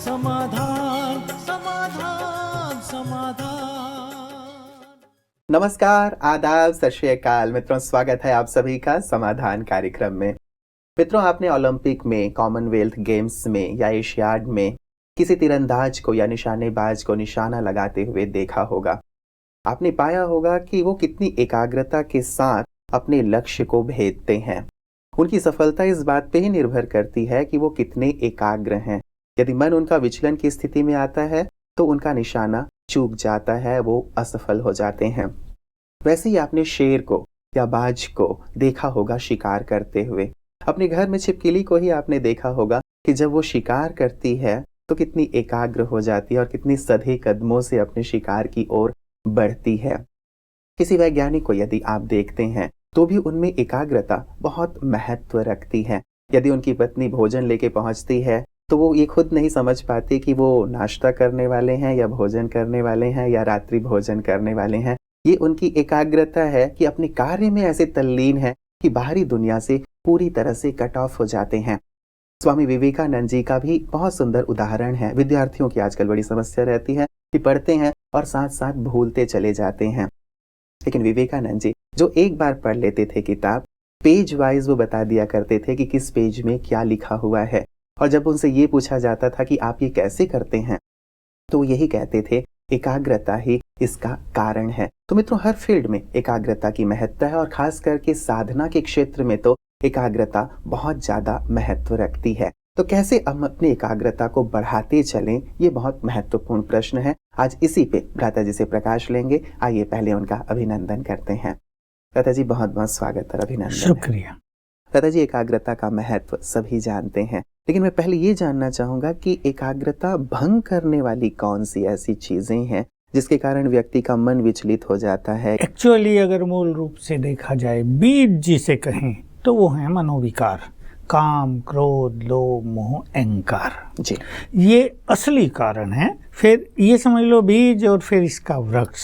समाधान समाधान समाधान। नमस्कार, आदाब, सत श्री अकाल मित्रों, स्वागत है आप सभी का समाधान कार्यक्रम में। मित्रों, आपने ओलंपिक में, कॉमनवेल्थ गेम्स में या एशियाड में किसी तीरंदाज को या निशानेबाज को निशाना लगाते हुए देखा होगा। आपने पाया होगा कि वो कितनी एकाग्रता के साथ अपने लक्ष्य को भेदते हैं। उनकी सफलता इस बात पे ही निर्भर करती है कि वो कितने एकाग्र हैं। यदि मन उनका विचलन की स्थिति में आता है तो उनका निशाना चूक जाता है, वो असफल हो जाते हैं। वैसे ही आपने शेर को या बाज को देखा होगा शिकार करते हुए। अपने घर में छिपकली को ही आपने देखा होगा कि जब वो शिकार करती है तो कितनी एकाग्र हो जाती है और कितनी सधे कदमों से अपने शिकार की ओर बढ़ती है। किसी वैज्ञानिक को यदि आप देखते हैं तो भी उनमें एकाग्रता बहुत महत्व रखती है। यदि उनकी पत्नी भोजन लेके पहुंचती है तो वो ये खुद नहीं समझ पाती कि वो नाश्ता करने वाले हैं या भोजन करने वाले हैं या रात्रि भोजन करने वाले हैं। ये उनकी एकाग्रता है कि अपने कार्य में ऐसे तल्लीन है कि बाहरी दुनिया से पूरी तरह से कट ऑफ हो जाते हैं। स्वामी विवेकानंद जी का भी बहुत सुंदर उदाहरण है। विद्यार्थियों की आजकल बड़ी समस्या रहती है कि पढ़ते हैं और साथ साथ भूलते चले जाते हैं। लेकिन विवेकानंद जी जो एक बार पढ़ लेते थे किताब, पेज वाइज वो बता दिया करते थे कि किस पेज में क्या लिखा हुआ है। और जब उनसे ये पूछा जाता था कि आप ये कैसे करते हैं तो वो यही कहते थे, एकाग्रता ही इसका कारण है। तो मित्रों, हर फील्ड में एकाग्रता की महत्ता है और खास करके साधना के क्षेत्र में तो एकाग्रता बहुत ज्यादा महत्व रखती है। तो कैसे हम अपनी एकाग्रता को बढ़ाते चलें, ये बहुत महत्वपूर्ण प्रश्न है। आज इसी पे भ्राता जी से प्रकाश लेंगे। आइए पहले उनका अभिनंदन करते हैं। भ्राता जी, बहुत बहुत स्वागत और अभिनंदन। शुक्रिया। भ्राता जी, एकाग्रता का महत्व सभी जानते हैं, लेकिन मैं पहले ये जानना चाहूंगा कि एकाग्रता भंग करने वाली कौन सी ऐसी चीजें हैं जिसके कारण व्यक्ति का मन विचलित हो जाता है। एक्चुअली अगर मूल रूप से देखा जाए, बीज जिसे कहें तो वो है मनोविकार, काम, क्रोध, लोभ, मोह, अहंकार जी। ये असली कारण है। फिर ये समझ लो बीज और फिर इसका वृक्ष।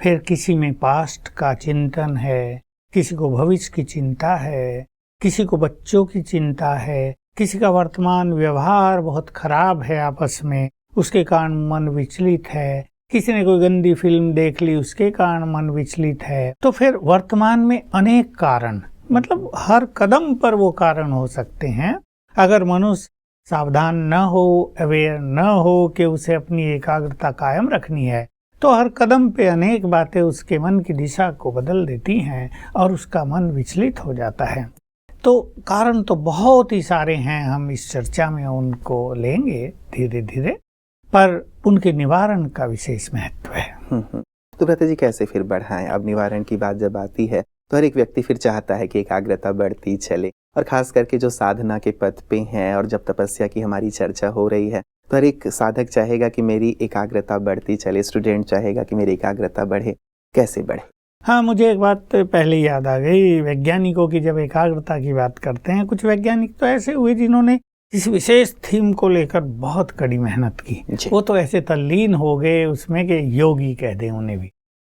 फिर किसी में पास्ट का चिंतन है, किसी को भविष्य की चिंता है, किसी को बच्चों की चिंता है, किसी का वर्तमान व्यवहार बहुत खराब है आपस में, उसके कारण मन विचलित है, किसी ने कोई गंदी फिल्म देख ली उसके कारण मन विचलित है। तो फिर वर्तमान में अनेक कारण, मतलब हर कदम पर वो कारण हो सकते हैं। अगर मनुष्य सावधान न हो, अवेयर न हो कि उसे अपनी एकाग्रता कायम रखनी है, तो हर कदम पे अनेक बातें उसके मन की दिशा को बदल देती हैं और उसका मन विचलित हो जाता है। तो कारण तो बहुत ही सारे हैं, हम इस चर्चा में उनको लेंगे धीरे धीरे, पर उनके निवारण का विशेष महत्व है। तो भ्राता जी, कैसे फिर बढ़ाएं? अब निवारण की बात जब आती है तो हर एक व्यक्ति फिर चाहता है कि एकाग्रता बढ़ती चले, और खास करके जो साधना के पथ पे हैं और जब तपस्या की हमारी चर्चा हो रही है तो हर एक साधक चाहेगा कि मेरी एकाग्रता बढ़ती चले, स्टूडेंट चाहेगा कि मेरी एकाग्रता बढ़े। कैसे बढ़े? हाँ, मुझे एक बात पहले याद आ गई। वैज्ञानिकों की जब एकाग्रता की बात करते हैं, कुछ वैज्ञानिक तो ऐसे हुए जिन्होंने इस विशेष थीम को लेकर बहुत कड़ी मेहनत की। वो तो ऐसे तल्लीन हो गए उसमें कि योगी कह दें उन्हें भी।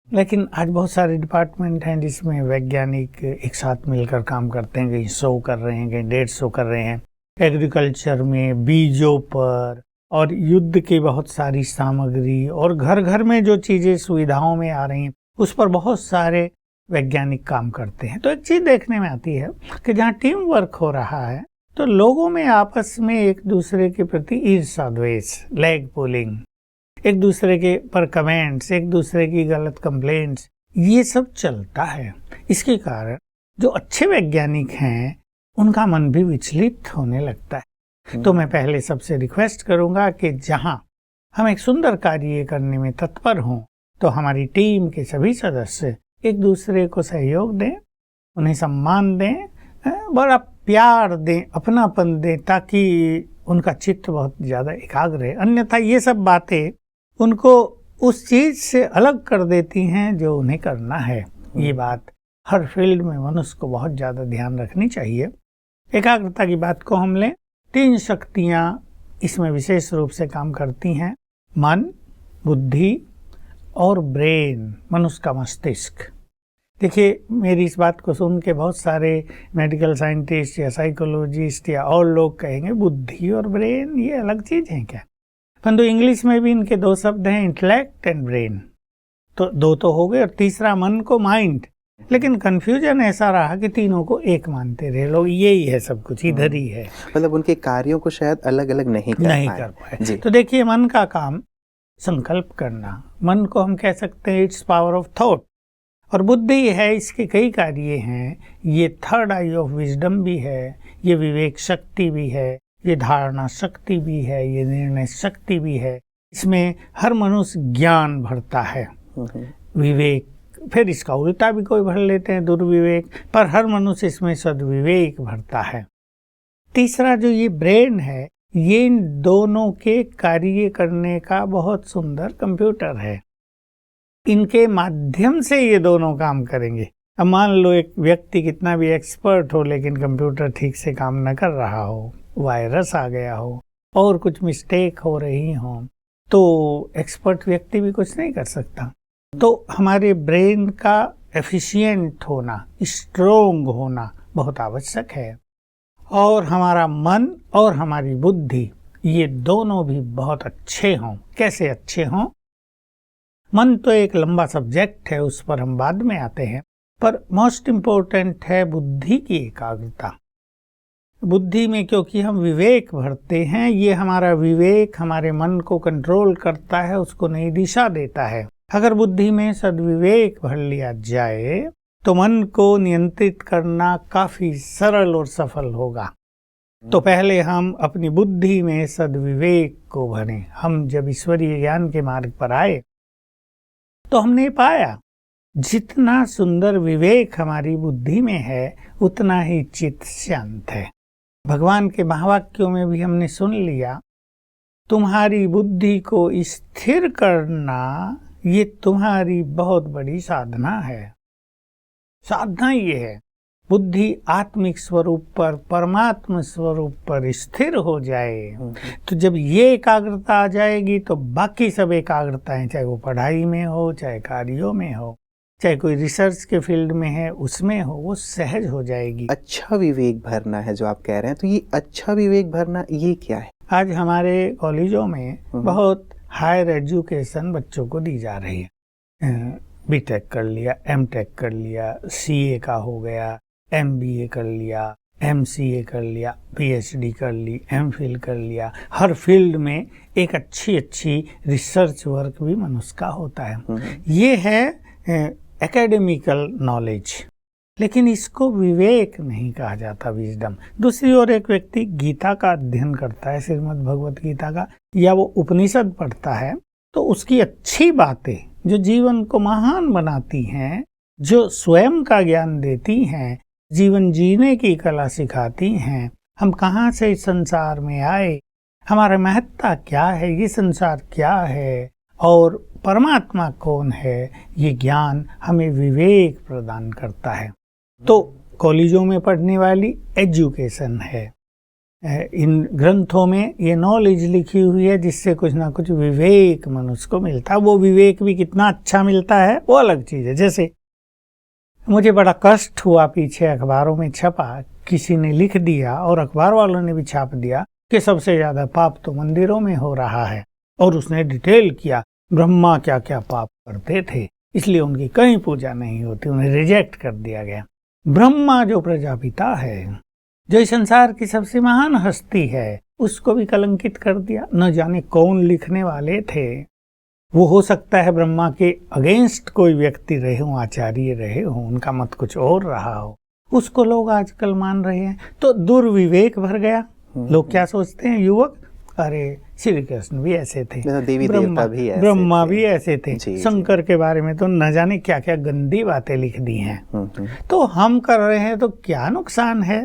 लेकिन आज बहुत सारे डिपार्टमेंट हैं जिसमें वैज्ञानिक एक साथ मिलकर काम करते हैं, कहीं 100 कर रहे हैं, कहीं 150 कर रहे हैं। एग्रीकल्चर में बीजों पर और युद्ध की बहुत सारी सामग्री और घर घर में जो चीजें सुविधाओं में आ रही हैं उस पर बहुत सारे वैज्ञानिक काम करते हैं। तो एक चीज देखने में आती है कि जहाँ टीम वर्क हो रहा है तो लोगों में आपस में एक दूसरे के प्रति ईर्ष्या द्वेष, लेग पुलिंग, एक दूसरे के पर कमेंट्स, एक दूसरे की गलत कंप्लेंट्स, ये सब चलता है। इसके कारण जो अच्छे वैज्ञानिक हैं उनका मन भी विचलित होने लगता है। तो मैं पहले सबसे रिक्वेस्ट करूंगा कि जहाँ हम एक सुंदर कार्य करने में तत्पर हों तो हमारी टीम के सभी सदस्य एक दूसरे को सहयोग दें, उन्हें सम्मान दें, बड़ा प्यार दें, अपनापन दें, ताकि उनका चित्त बहुत ज़्यादा एकाग्र है। अन्यथा ये सब बातें उनको उस चीज़ से अलग कर देती हैं जो उन्हें करना है। ये बात हर फील्ड में मनुष्य को बहुत ज़्यादा ध्यान रखनी चाहिए। एकाग्रता की बात को हम लें, 3 शक्तियाँ इसमें विशेष रूप से काम करती हैं: मन, बुद्धि और ब्रेन, मनुष्य का मस्तिष्क। देखिए, मेरी इस बात को सुन के बहुत सारे मेडिकल साइंटिस्ट या साइकोलॉजिस्ट या और लोग कहेंगे बुद्धि और ब्रेन ये अलग चीज़ हैं क्या? परंतु इंग्लिश में भी इनके दो शब्द हैं, इंटेलेक्ट एंड ब्रेन। तो दो तो हो गए और तीसरा मन को माइंड। लेकिन कंफ्यूजन ऐसा रहा कि तीनों को एक मानते रहे लोग, यही है सब कुछ, इधर ही है। मतलब उनके कार्यों को शायद अलग अलग नहीं कर पाए। तो देखिए, मन का काम संकल्प करना, मन को हम कह सकते हैं इट्स पावर ऑफ थॉट। और बुद्धि है, इसके कई कार्य हैं। ये थर्ड आई ऑफ विजडम भी है, ये विवेक शक्ति भी है, ये धारणा शक्ति भी है, ये निर्णय शक्ति भी है। इसमें हर मनुष्य ज्ञान भरता है, विवेक, फिर इसका उल्टा भी कोई भर लेते हैं, दुर्विवेक, पर हर मनुष्य इसमें सद्विवेक भरता है। तीसरा जो ये ब्रेन है, ये इन दोनों के कार्य करने का बहुत सुंदर कंप्यूटर है। इनके माध्यम से ये दोनों काम करेंगे। अब मान लो एक व्यक्ति कितना भी एक्सपर्ट हो, लेकिन कंप्यूटर ठीक से काम न कर रहा हो, वायरस आ गया हो और कुछ मिस्टेक हो रही हो, तो एक्सपर्ट व्यक्ति भी कुछ नहीं कर सकता। तो हमारे ब्रेन का एफिशिएंट होना, स्ट्रोंग होना बहुत आवश्यक है। और हमारा मन और हमारी बुद्धि, ये दोनों भी बहुत अच्छे हों। कैसे अच्छे हों? मन तो एक लंबा सब्जेक्ट है, उस पर हम बाद में आते हैं, पर मोस्ट इम्पोर्टेंट है बुद्धि की एकाग्रता। बुद्धि में क्योंकि हम विवेक भरते हैं, ये हमारा विवेक हमारे मन को कंट्रोल करता है, उसको नई दिशा देता है। अगर बुद्धि में सद्विवेक भर लिया जाए तो मन को नियंत्रित करना काफी सरल और सफल होगा। तो पहले हम अपनी बुद्धि में सद्विवेक को भरें। हम जब ईश्वरीय ज्ञान के मार्ग पर आए तो हमने पाया जितना सुंदर विवेक हमारी बुद्धि में है, उतना ही चित्त शांत है। भगवान के महावाक्यों में भी हमने सुन लिया, तुम्हारी बुद्धि को स्थिर करना ये तुम्हारी बहुत बड़ी साधना है। साधना ये है, बुद्धि आत्मिक स्वरूप पर, परमात्म स्वरूप पर स्थिर हो जाए। तो जब ये एकाग्रता आ जाएगी तो बाकी सब एकाग्रताएं, चाहे वो पढ़ाई में हो, चाहे कार्यों में हो, चाहे कोई रिसर्च के फील्ड में है उसमें हो, वो सहज हो जाएगी। अच्छा विवेक भरना है जो आप कह रहे हैं, तो ये अच्छा विवेक भरना ये क्या है? आज हमारे कॉलेजों में बहुत हायर एजुकेशन बच्चों को दी जा रही है। बीटेक कर लिया, एमटेक कर लिया, सीए का हो गया, एमबीए कर लिया, एमसीए कर लिया, पीएचडी कर ली, एमफिल कर लिया। हर फील्ड में एक अच्छी रिसर्च वर्क भी मनुष्य का होता है। ये है एकेडमिकल नॉलेज, लेकिन इसको विवेक नहीं कहा जाता, विजडम। दूसरी ओर एक व्यक्ति गीता का अध्ययन करता है, श्रीमद् भगवत गीता का, या वो उपनिषद पढ़ता है, तो उसकी अच्छी बातें जो जीवन को महान बनाती हैं, जो स्वयं का ज्ञान देती हैं, जीवन जीने की कला सिखाती हैं, हम कहाँ से इस संसार में आए, हमारा महत्ता क्या है, ये संसार क्या है और परमात्मा कौन है, ये ज्ञान हमें विवेक प्रदान करता है। तो कॉलेजों में पढ़ने वाली एजुकेशन है। इन ग्रंथों में ये नॉलेज लिखी हुई है जिससे कुछ ना कुछ विवेक मनुष्य को मिलता है। वो विवेक भी कितना अच्छा मिलता है वो अलग चीज है। जैसे मुझे बड़ा कष्ट हुआ, पीछे अखबारों में छपा, किसी ने लिख दिया और अखबार वालों ने भी छाप दिया कि सबसे ज्यादा पाप तो मंदिरों में हो रहा है, और उसने डिटेल किया ब्रह्मा क्या क्या पाप करते थे, इसलिए उनकी कहीं पूजा नहीं होती, उन्हें रिजेक्ट कर दिया गया। ब्रह्मा जो प्रजापिता है, जो इस संसार की सबसे महान हस्ती है, उसको भी कलंकित कर दिया। न जाने कौन लिखने वाले थे। वो हो सकता है ब्रह्मा के अगेंस्ट कोई व्यक्ति रहे हो, आचार्य रहे हो, उनका मत कुछ और रहा हो, उसको लोग आजकल मान रहे हैं। तो दुर्विवेक भर गया। लोग क्या सोचते हैं, युवक, अरे श्री कृष्ण भी ऐसे थे, देवी देवता भी ऐसे, ब्रह्मा भी ऐसे थे, शंकर के बारे में तो न जाने क्या क्या गंदी बातें लिख दी हैं। तो हम कर रहे हैं तो क्या नुकसान है।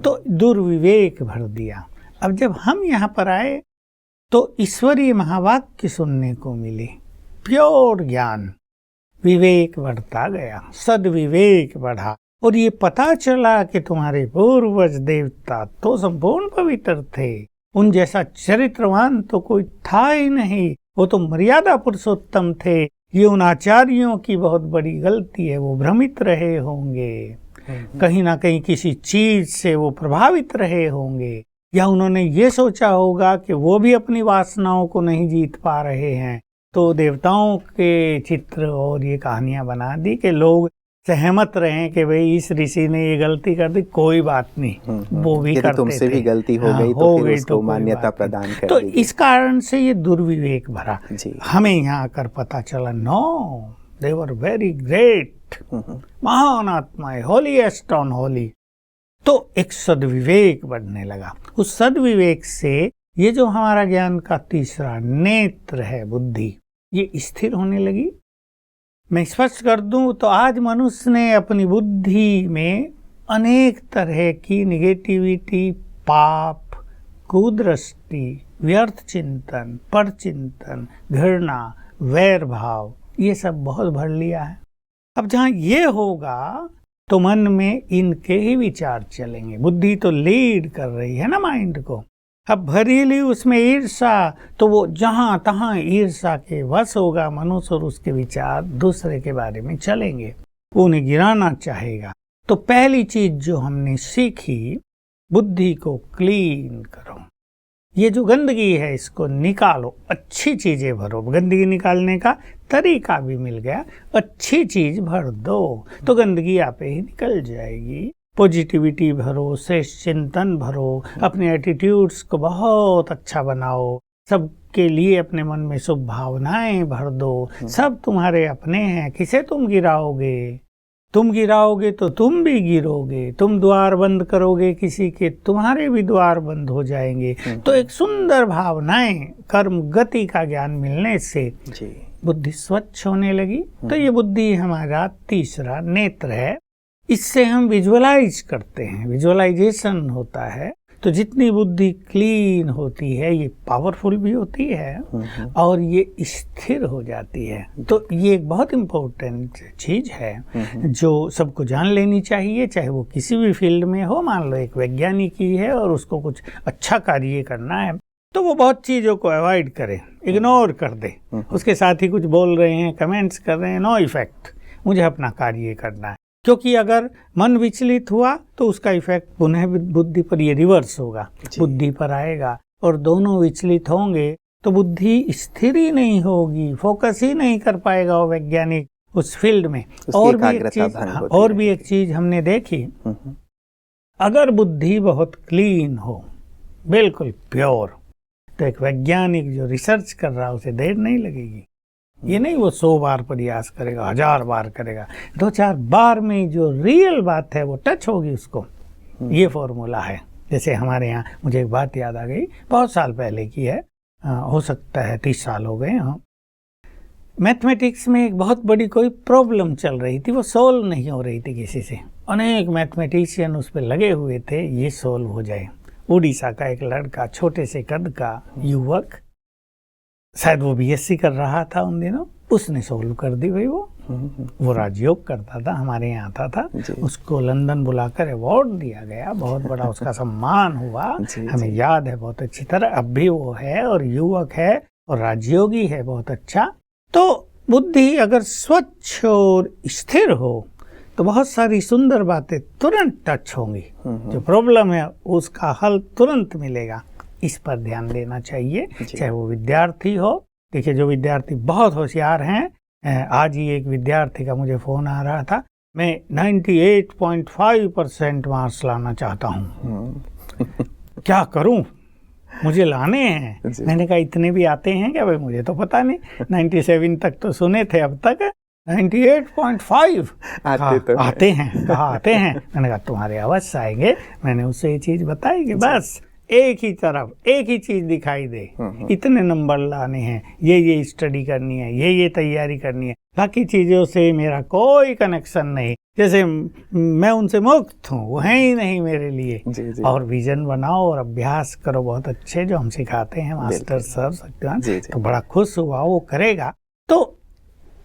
तो दुर्विवेक भर दिया। अब जब हम यहाँ पर आए तो ईश्वरीय महावाक्य सुनने को मिले, प्योर ज्ञान, विवेक बढ़ता गया, सद्विवेक बढ़ा, और ये पता चला कि तुम्हारे पूर्वज देवता तो संपूर्ण पवित्र थे, उन जैसा चरित्रवान तो कोई था ही नहीं, वो तो मर्यादा पुरुषोत्तम थे। ये उन आचार्यों की बहुत बड़ी गलती है, वो भ्रमित रहे होंगे, कहीं ना कहीं किसी चीज से वो प्रभावित रहे होंगे, या उन्होंने ये सोचा होगा कि वो भी अपनी वासनाओं को नहीं जीत पा रहे हैं, तो देवताओं के चित्र और ये कहानियां बना दी कि लोग सहमत रहें कि भाई इस ऋषि ने ये गलती कर दी, कोई बात नहीं, वो भी करते तुमसे थे। भी गलती हो हाँ, गई हो तो फिर गई उसको तो कोई मान्यता बात प्रदान नहीं। कर तो दी। इस कारण से ये दुर्विवेक भरा। जी। हमें यहाँ आकर पता चला, no, they were very great, महान आत्माएं, होलीएस्ट ऑन होली। तो एक सद्विवेक बढ़ने लगा। उस सद्विवेक से ये जो हमारा ज्ञान का तीसरा नेत्र है, बुद्धि, ये स्थिर होने लगी। मैं स्पष्ट कर दूं तो आज मनुष्य ने अपनी बुद्धि में अनेक तरह की निगेटिविटी, पाप, कुदृष्टि, व्यर्थ चिंतन, परचिंतन, घृणा, वैर भाव, ये सब बहुत भर लिया है। अब जहाँ ये होगा तो मन में इनके ही विचार चलेंगे। बुद्धि तो लीड कर रही है ना माइंड को। अब भरी ली उसमें ईर्षा, तो वो जहां तहां ईर्षा के वश होगा मनुष्य, और उसके विचार दूसरे के बारे में चलेंगे, वो उन्हें गिराना चाहेगा। तो पहली चीज जो हमने सीखी, बुद्धि को क्लीन करो। ये जो गंदगी है इसको निकालो, अच्छी चीजें भरो। गंदगी निकालने का तरीका भी मिल गया, अच्छी चीज भर दो तो गंदगी आपे ही निकल जाएगी। पॉजिटिविटी भरो, श्रेष्ठ चिंतन भरो, अपने एटीट्यूड्स को बहुत अच्छा बनाओ, सबके लिए अपने मन में शुभ भावनाएं भर दो। सब तुम्हारे अपने हैं, किसे तुम गिराओगे? तुम गिराओगे तो तुम भी गिरोगे। तुम द्वार बंद करोगे किसी के, तुम्हारे भी द्वार बंद हो जाएंगे। तो एक सुंदर भावनाएं, कर्म गति का ज्ञान मिलने से बुद्धि स्वच्छ होने लगी। तो ये बुद्धि हमारा तीसरा नेत्र है। इससे हम विजुअलाइज करते हैं, विजुअलाइजेशन होता है। तो जितनी बुद्धि क्लीन होती है ये पावरफुल भी होती है और ये स्थिर हो जाती है। तो ये एक बहुत इम्पोर्टेंट चीज है जो सबको जान लेनी चाहिए, चाहे वो किसी भी फील्ड में हो। मान लो एक वैज्ञानिक ही है और उसको कुछ अच्छा कार्य करना है, तो वो बहुत चीजों को अवॉइड करे, इग्नोर कर दे। उसके साथ ही कुछ बोल रहे हैं, कमेंट्स कर रहे हैं, नो इफेक्ट, मुझे अपना कार्य करना है। क्योंकि अगर मन विचलित हुआ तो उसका इफेक्ट पुनः बुद्धि पर ये रिवर्स होगा, बुद्धि पर आएगा। और दोनों विचलित होंगे तो बुद्धि स्थिर ही नहीं होगी, फोकस ही नहीं कर पाएगा वो वैज्ञानिक उस फील्ड में। और भी एक चीज हमने देखी, अगर बुद्धि बहुत क्लीन हो, बिल्कुल प्योर, तो एक वैज्ञानिक जो रिसर्च कर रहा है उसे देर नहीं लगेगी। ये नहीं वो 100 बार प्रयास करेगा, 1000 बार करेगा, 2-4 बार में जो रियल बात है वो टच होगी उसको। ये फॉर्मूला है। जैसे हमारे यहाँ, मुझे एक बात याद आ गई, बहुत साल पहले की है, हो सकता है 30 साल हो गए। मैथमेटिक्स में एक बहुत बड़ी कोई प्रॉब्लम चल रही थी, वो सोल्व नहीं हो रही थी किसी से। अनेक मैथमेटिशियन उस पर लगे हुए थे, ये सोल्व हो जाए। उड़ीसा का एक लड़का, छोटे से कद का युवक, शायद वो बीएससी कर रहा था उन दिनों, उसने सोल्व कर दी भाई। वो राजयोग करता था, हमारे यहाँ आता था। उसको लंदन बुलाकर अवार्ड दिया गया, बहुत बड़ा उसका सम्मान हुआ। हमें याद है बहुत अच्छी तरह। अब भी वो है और युवक है और राजयोगी है, बहुत अच्छा। तो बुद्धि अगर स्वच्छ और स्थिर हो तो बहुत सारी सुंदर बातें तुरंत टच होंगी। जो प्रॉब्लम है उसका हल तुरंत मिलेगा। इस पर ध्यान देना चाहिए, चाहे वो विद्यार्थी हो। देखिए, जो विद्यार्थी बहुत होशियार हैं, आज ही एक विद्यार्थी का मुझे फोन आ रहा था, मैं 98.5% मार्क्स लाना चाहता हूँ, क्या करूँ, मुझे लाने हैं। मैंने कहा इतने भी आते हैं क्या भाई? मुझे तो पता नहीं, 97 तक तो सुने थे, अब तक 98.5 आते हैं। कहा आते हैं? मैंने कहा तुम्हारे अवश्य आएंगे। मैंने उससे ये चीज बताई कि बस एक ही तरफ एक ही चीज दिखाई दे, इतने नंबर लाने हैं, ये स्टडी करनी है, ये तैयारी करनी है, बाकी चीजों से मेरा कोई कनेक्शन नहीं। जैसे मैं उनसे मुक्त हूँ, वो है ही नहीं मेरे लिए। और विजन बनाओ और अभ्यास करो, बहुत अच्छे जो हम सिखाते हैं मास्टर सर सत्यवान, तो बड़ा खुश हुआ। वो करेगा तो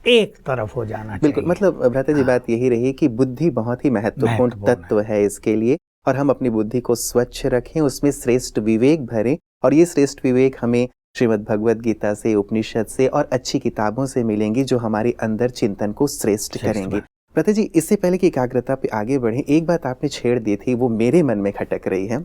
एक तरफ हो जाना चाहिए। बिल्कुल, मतलब भ्राता जी बात यही रही कि बुद्धि बहुत ही महत्वपूर्ण तत्व है इसके लिए, और हम अपनी बुद्धि को स्वच्छ रखें, उसमें श्रेष्ठ विवेक भरें। और ये श्रेष्ठ विवेक हमें श्रीमद् भगवद गीता से, उपनिषद से और अच्छी किताबों से मिलेंगी जो हमारे अंदर चिंतन को श्रेष्ठ करेंगे। भ्राता जी, इससे पहले कि एकाग्रता पे आगे बढ़ें, एक बात आपने छेड़ दी थी, वो मेरे मन में खटक रही है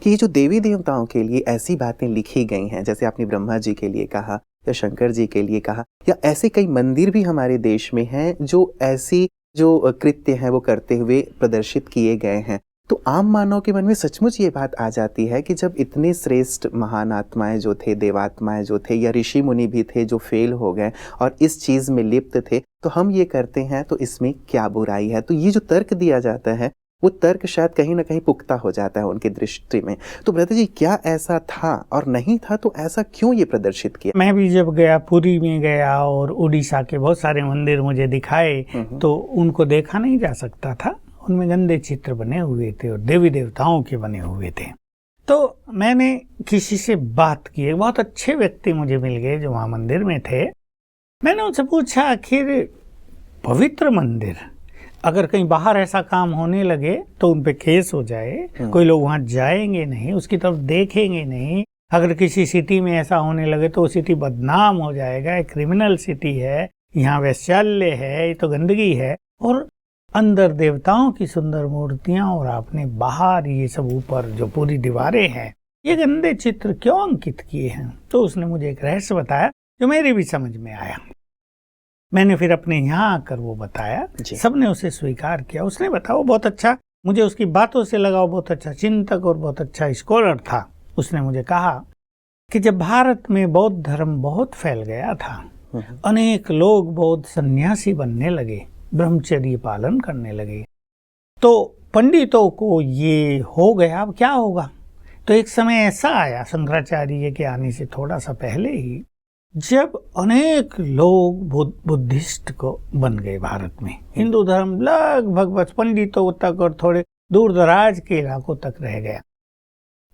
कि ये जो देवी देवताओं के लिए ऐसी बातें लिखी गई हैं, जैसे आपने ब्रह्मा जी के लिए कहा या शंकर जी के लिए कहा, या ऐसे कई मंदिर भी हमारे देश में हैं जो ऐसी जो कृत्य हैं वो करते हुए प्रदर्शित किए गए हैं, तो आम मानव के मन में सचमुच ये बात आ जाती है कि जब इतने श्रेष्ठ महान आत्माएं जो थे, देवात्माएं जो थे, या ऋषि मुनि भी थे जो फेल हो गए और इस चीज़ में लिप्त थे, तो हम ये करते हैं तो इसमें क्या बुराई है। तो ये जो तर्क दिया जाता है वो तर्क शायद कहीं ना कहीं पुख्ता हो जाता है उनकी दृष्टि में। तो ब्रदर जी, क्या ऐसा था, और नहीं था तो ऐसा क्यों ये प्रदर्शित किया? मैं भी जब गया, पुरी में गया और उड़ीसा के बहुत सारे मंदिर मुझे दिखाए, तो उनको देखा नहीं जा सकता था, उनमें गंदे चित्र बने हुए थे और देवी देवताओं के बने हुए थे। तो मैंने किसी से बात की, बहुत अच्छे व्यक्ति मुझे मिल गए जो वहाँ मंदिर में थे। मैंने उनसे पूछा, आखिर पवित्र मंदिर, अगर कहीं बाहर ऐसा काम होने लगे तो उन पे केस हो जाए, कोई लोग वहाँ जाएंगे नहीं, उसकी तरफ देखेंगे नहीं। अगर किसी सिटी में ऐसा होने लगे तो वो सिटी बदनाम हो जाएगा, एक क्रिमिनल सिटी है, यहाँ वैश्यालय है, ये तो गंदगी है, और अंदर देवताओं की सुंदर मूर्तियां और आपने बाहर ये सब ऊपर जो पूरी दीवारें हैं, ये गंदे चित्र क्यों अंकित किए हैं? तो उसने मुझे एक रहस्य बताया जो मेरी भी समझ में आया। मैंने फिर अपने यहाँ आकर वो बताया, सबने उसे स्वीकार किया। उसने बताया, वो बहुत अच्छा, मुझे उसकी बातों से लगा, वो बहुत अच्छा चिंतक और बहुत अच्छा स्कॉलर था। उसने मुझे कहा कि जब भारत में बौद्ध धर्म बहुत फैल गया था, अनेक लोग बौद्ध सन्यासी बनने लगे, ब्रह्मचर्य पालन करने लगे, तो पंडितों को ये हो गया, अब क्या होगा? तो एक समय ऐसा आया, शंकराचार्य के आने से थोड़ा सा पहले ही, जब अनेक लोग बुद्धिस्ट को बन गए भारत में। हिंदू धर्म लगभग बस पंडितों तक और थोड़े दूर दराज के इलाकों तक रह गया।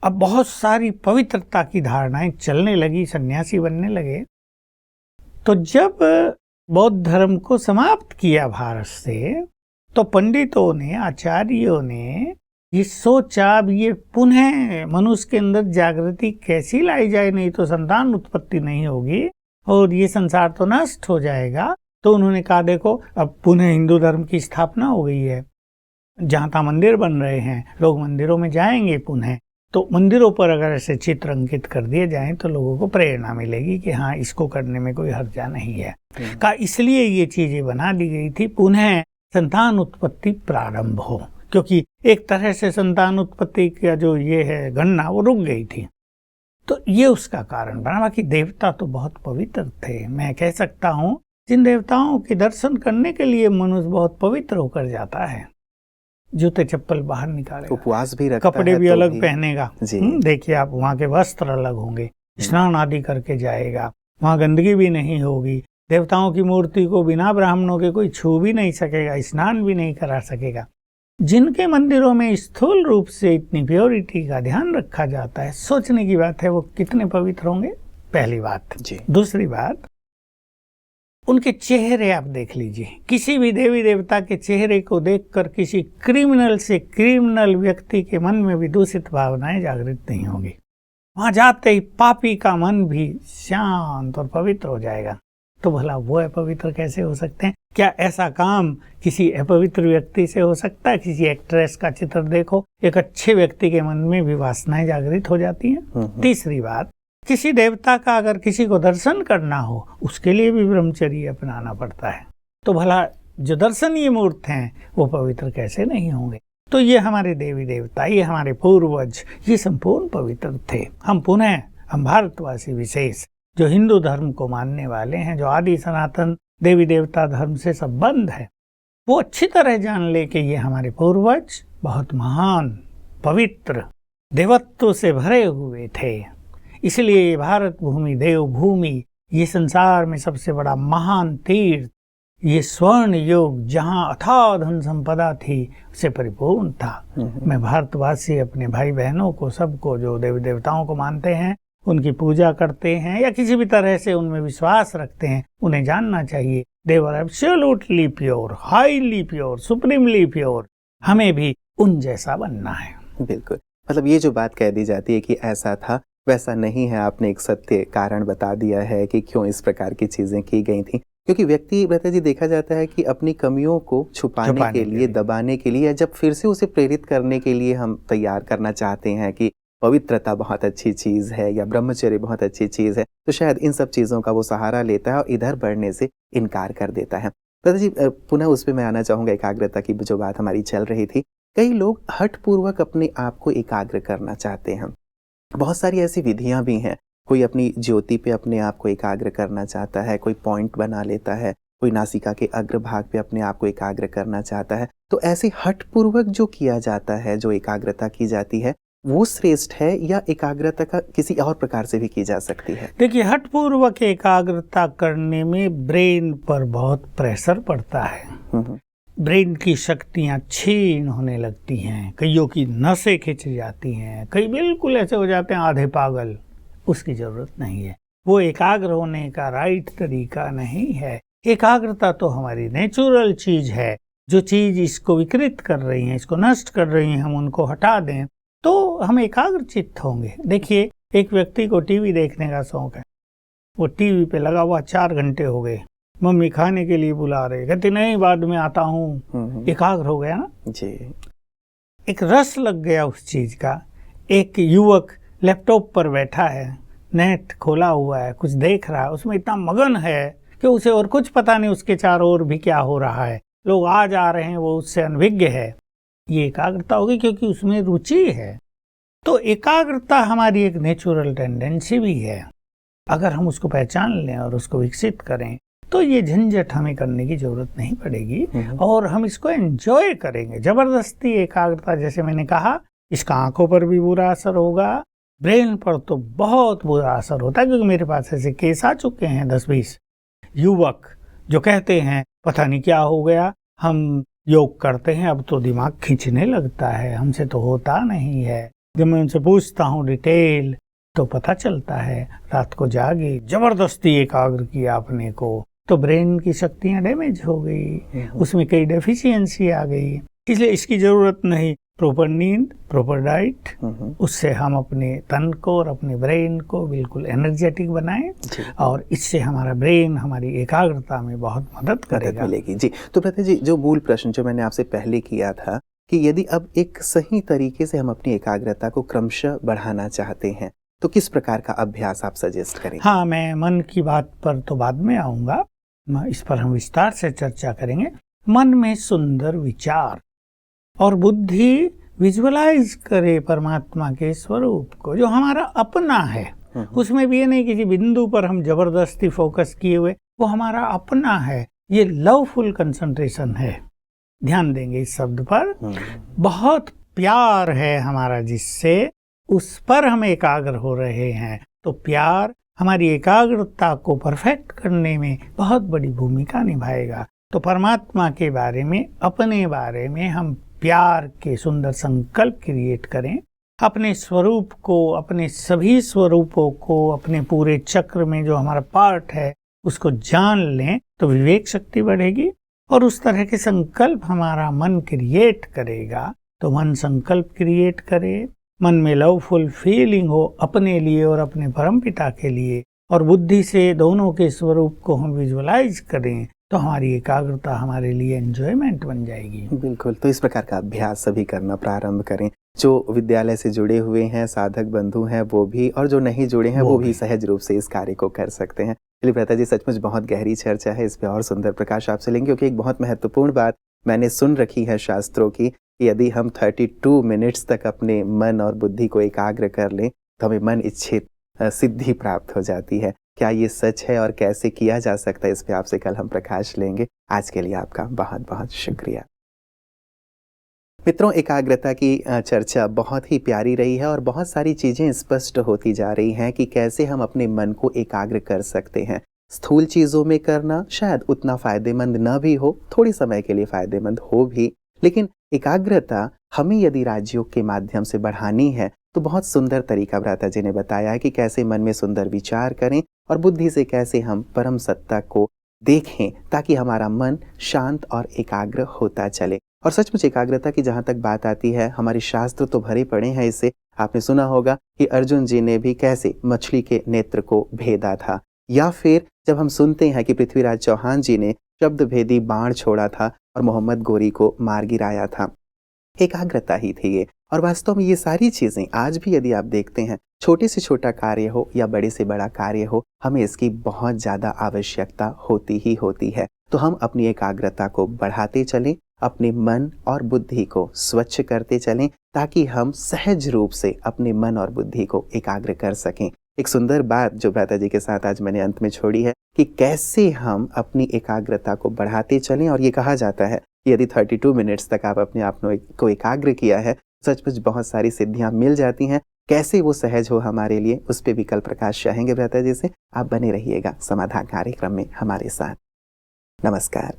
अब बहुत सारी पवित्रता की धारणाएं चलने लगी, सन्यासी बनने लगे। तो जब बौद्ध धर्म को समाप्त किया भारत से, तो पंडितों ने, आचार्यों ने ये सोचा, अब ये पुनः मनुष्य के अंदर जागृति कैसी लाई जाए, नहीं तो संतान उत्पत्ति नहीं होगी और ये संसार तो नष्ट हो जाएगा। तो उन्होंने कहा, देखो अब पुनः हिंदू धर्म की स्थापना हो गई है, जहाँ तहाँ मंदिर बन रहे हैं, लोग मंदिरों में जाएंगे पुनः, तो मंदिरों पर अगर ऐसे चित्र अंकित कर दिए जाएं तो लोगों को प्रेरणा मिलेगी कि हाँ, इसको करने में कोई हर्जा नहीं है। का इसलिए ये चीजें बना दी गई थी, पुनः संतान उत्पत्ति प्रारंभ हो, क्योंकि एक तरह से संतान उत्पत्ति का जो ये है गणना, वो रुक गई थी। तो ये उसका कारण बना। बाकी देवता तो बहुत पवित्र थे। मैं कह सकता हूँ, जिन देवताओं के दर्शन करने के लिए मनुष्य बहुत पवित्र होकर जाता है, जूते चप्पल बाहर निकालेगा, उपवास भी रखता कपड़े है भी तो अलग भी पहनेगा। देखिए आप, वहाँ के वस्त्र अलग होंगे, स्नान आदि करके जाएगा, वहाँ गंदगी भी नहीं होगी, देवताओं की मूर्ति को बिना ब्राह्मणों के कोई छू भी नहीं सकेगा, स्नान भी नहीं करा सकेगा। जिनके मंदिरों में स्थूल रूप से इतनी प्योरिटी का ध्यान रखा जाता है, सोचने की बात है वो कितने पवित्र होंगे, पहली बात। दूसरी बात, उनके चेहरे आप देख लीजिए, किसी भी देवी देवता के चेहरे को देखकर किसी क्रिमिनल से क्रिमिनल व्यक्ति के मन में भी दूषित भावनाएं जागृत नहीं होंगी। वहां जाते ही पापी का मन भी शांत और पवित्र हो जाएगा। तो भला वो अपवित्र कैसे हो सकते हैं? क्या ऐसा काम किसी अपवित्र व्यक्ति से हो सकता है? किसी एक्ट्रेस का चित्र देखो, एक अच्छे व्यक्ति के मन में भी वासनाएं जागृत हो जाती हैं। तीसरी बात, किसी देवता का अगर किसी को दर्शन करना हो, उसके लिए भी ब्रह्मचर्य अपनाना पड़ता है। तो भला जो दर्शनीय मूर्त हैं वो पवित्र कैसे नहीं होंगे? तो ये हमारे देवी देवता, ये हमारे पूर्वज, ये संपूर्ण पवित्र थे। हम भारतवासी विशेष जो हिंदू धर्म को मानने वाले हैं, जो आदि सनातन देवी देवता धर्म से संबंध है, वो अच्छी तरह जान ले कि ये हमारे पूर्वज बहुत महान, पवित्र, देवत्व से भरे हुए थे। इसलिए ये भारत भूमि, देव भूमि, ये संसार में सबसे बड़ा महान तीर्थ, ये स्वर्ण युग जहाँ अथाह धन संपदा थी, उसे परिपूर्ण था। मैं भारतवासी अपने भाई बहनों को, सबको जो देवी देवताओं को मानते हैं, उनकी पूजा करते हैं या किसी भी तरह से उनमें विश्वास रखते हैं, उन्हें जानना चाहिए they were absolutely pure, highly pure, supremely pure. हमें भी उन जैसा बनना है। बिल्कुल, मतलब ये जो बात कह दी जाती है कि ऐसा था वैसा नहीं है, आपने एक सत्य कारण बता दिया है कि क्यों इस प्रकार की चीजें की गई थी। क्योंकि व्यक्ति भ्राता जी देखा जाता है कि अपनी कमियों को छुपाने के लिए, दबाने के लिए, या जब फिर से उसे प्रेरित करने के लिए हम तैयार करना चाहते हैं कि पवित्रता बहुत अच्छी चीज़ है या ब्रह्मचर्य बहुत अच्छी चीज़ है, तो शायद इन सब चीज़ों का वो सहारा लेता है और इधर बढ़ने से इनकार कर देता है। दादा जी, पुनः उस पे मैं आना चाहूँगा, एकाग्रता की जो बात हमारी चल रही थी। कई लोग हठपूर्वक अपने आप को एकाग्र करना चाहते हैं। बहुत सारी ऐसी विधियाँ भी हैं। कोई अपनी ज्योति पे अपने आप को एकाग्र करना चाहता है, कोई पॉइंट बना लेता है, कोई नासिका के अग्रभाग पे अपने आप को एकाग्र करना चाहता है। तो ऐसे हठपूर्वक जो किया जाता है, जो एकाग्रता की जाती है, वो श्रेष्ठ है या एकाग्रता का किसी और प्रकार से भी की जा सकती है? देखिए, हठपूर्वक एकाग्रता करने में ब्रेन पर बहुत प्रेशर पड़ता है। ब्रेन की शक्तियां क्षीण होने लगती हैं, कईयों की नसें खिंच जाती हैं, कई बिल्कुल ऐसे हो जाते हैं आधे पागल। उसकी जरूरत नहीं है। वो एकाग्र होने का राइट तरीका नहीं है। एकाग्रता तो हमारी नेचुरल चीज है। जो चीज इसको विकृत कर रही है, इसको नष्ट कर रही है, हम उनको हटा दें तो हम एकाग्र चित्त होंगे। देखिए, एक व्यक्ति को टीवी देखने का शौक है, वो टीवी पे लगा हुआ 4 घंटे हो गए, मम्मी खाने के लिए बुला रहे, कहती नहीं बाद में आता हूँ। एकाग्र हो गया ना जी। एक रस लग गया उस चीज का। एक युवक लैपटॉप पर बैठा है, नेट खोला हुआ है, कुछ देख रहा है, उसमें इतना मगन है कि उसे और कुछ पता नहीं उसके चारों ओर भी क्या हो रहा है, लोग आ जा रहे हैं, वो उससे अनभिज्ञ है। ये एकाग्रता होगी क्योंकि उसमें रुचि है। तो एकाग्रता हमारी एक नेचुरल टेंडेंसी भी है। अगर हम उसको पहचान लें और उसको विकसित करें तो ये झंझट हमें करने की जरूरत नहीं पड़ेगी और हम इसको एंजॉय करेंगे। जबरदस्ती एकाग्रता, जैसे मैंने कहा, इसका आंखों पर भी बुरा असर होगा, ब्रेन पर तो बहुत बुरा असर होता है। क्योंकि मेरे पास ऐसे केस आ चुके हैं 10-20 युवक जो कहते हैं पता नहीं क्या हो गया, हम योग करते हैं अब तो दिमाग खींचने लगता है, हमसे तो होता नहीं है। जब मैं उनसे पूछता हूँ डिटेल तो पता चलता है रात को जागे, जबरदस्ती एकाग्र किया अपने को, तो ब्रेन की शक्तियां डैमेज हो गई, उसमें कई डेफिशिएंसी आ गई। इसलिए इसकी जरूरत नहीं। प्रॉपर नींद, प्रॉपर डाइट, उससे हम अपने तन को और अपने ब्रेन को बिल्कुल एनर्जेटिक बनाएं और इससे हमारा ब्रेन हमारी एकाग्रता में बहुत मदद करेगा, मिलेगी। जी, तो प्रत्यय जी, जो मूल प्रश्न जो मैंने आपसे पहले किया था कि यदि अब एक सही तरीके से हम अपनी एकाग्रता को क्रमशः बढ़ाना चाहते हैं तो किस प्रकार का अभ्यास आप सजेस्ट करेंगे? हाँ, मैं मन की बात पर तो बाद में आऊंगा, इस पर हम विस्तार से चर्चा करेंगे। मन में सुंदर विचार और बुद्धि विजुअलाइज करे परमात्मा के स्वरूप को, जो हमारा अपना है। उसमें भी ये नहीं किसी बिंदु पर हम जबरदस्ती फोकस किए हुए, वो हमारा अपना है। ये लवफुल कंसंट्रेशन है। ध्यान देंगे इस शब्द पर। बहुत प्यार है हमारा जिससे, उस पर हम एकाग्र हो रहे हैं। तो प्यार हमारी एकाग्रता को परफेक्ट करने में बहुत बड़ी भूमिका निभाएगा। तो परमात्मा के बारे में, अपने बारे में हम प्यार के सुंदर संकल्प क्रिएट करें। अपने स्वरूप को, अपने सभी स्वरूपों को, अपने पूरे चक्र में जो हमारा पार्ट है उसको जान लें तो विवेक शक्ति बढ़ेगी और उस तरह के संकल्प हमारा मन क्रिएट करेगा। तो मन संकल्प क्रिएट करे, मन में लवफुल फीलिंग हो अपने लिए और अपने परमपिता के लिए, और बुद्धि से दोनों के स्वरूप को हम विजुअलाइज करें तो हमारी एकाग्रता हमारे लिए एंजॉयमेंट बन जाएगी। बिल्कुल। तो इस प्रकार का अभ्यास सभी करना प्रारंभ करें। जो विद्यालय से जुड़े हुए हैं, साधक बंधु हैं वो भी, और जो नहीं जुड़े हैं वो भी सहज रूप से इस कार्य को कर सकते हैं। चलिए प्रता जी, सचमुच बहुत गहरी चर्चा है, इस पे और सुंदर प्रकाश आपसे लेंगे, क्योंकि एक बहुत महत्वपूर्ण बात मैंने सुन रखी है शास्त्रों की, यदि हम 32 मिनट्स तक अपने मन और बुद्धि को एकाग्र कर लें तो हमें मन इच्छित सिद्धि प्राप्त हो जाती है। क्या ये सच है और कैसे किया जा सकता है, इस पे आपसे कल हम प्रकाश लेंगे। आज के लिए आपका बहुत बहुत शुक्रिया। मित्रों, एकाग्रता की चर्चा बहुत ही प्यारी रही है और बहुत सारी चीज़ें स्पष्ट होती जा रही हैं कि कैसे हम अपने मन को एकाग्र कर सकते हैं। स्थूल चीज़ों में करना शायद उतना फ़ायदेमंद न भी हो, थोड़ी समय के लिए फ़ायदेमंद हो भी, लेकिन एकाग्रता हमें यदि राजयोग के माध्यम से बढ़ानी है तो बहुत सुंदर तरीका भ्राता जी ने बताया है कि कैसे मन में सुंदर विचार करें और बुद्धि से कैसे हम परम सत्ता को देखें ताकि हमारा मन शांत और एकाग्र होता चले। और सचमुच एकाग्रता की जहाँ तक बात आती है, हमारे शास्त्र तो भरे पड़े हैं इससे। आपने सुना होगा कि अर्जुन जी ने भी कैसे मछली के नेत्र को भेदा था, या फिर जब हम सुनते हैं कि पृथ्वीराज चौहान जी ने शब्द भेदी बाण छोड़ा था और मोहम्मद गोरी को मार गिराया था। एकाग्रता ही थी ये। और वास्तव में ये सारी चीज़ें आज भी यदि आप देखते हैं, छोटे से छोटा कार्य हो या बड़े से बड़ा कार्य हो, हमें इसकी बहुत ज़्यादा आवश्यकता होती ही होती है। तो हम अपनी एकाग्रता को बढ़ाते चलें, अपने मन और बुद्धि को स्वच्छ करते चलें, ताकि हम सहज रूप से अपने मन और बुद्धि को एकाग्र कर सकें। एक सुंदर बात जो भ्राता जी के साथ आज मैंने अंत में छोड़ी है कि कैसे हम अपनी एकाग्रता को बढ़ाते चलें। और ये कहा जाता है कि यदि 32 मिनट्स तक आप अपने आप को एकाग्र किया है, सचमुच बहुत सारी सिद्धियां मिल जाती हैं। कैसे वो सहज हो हमारे लिए, उस पे भी कल प्रकाश चाहेंगे भ्राता जी से। आप बने रहिएगा समाधान कार्यक्रम में हमारे साथ। नमस्कार।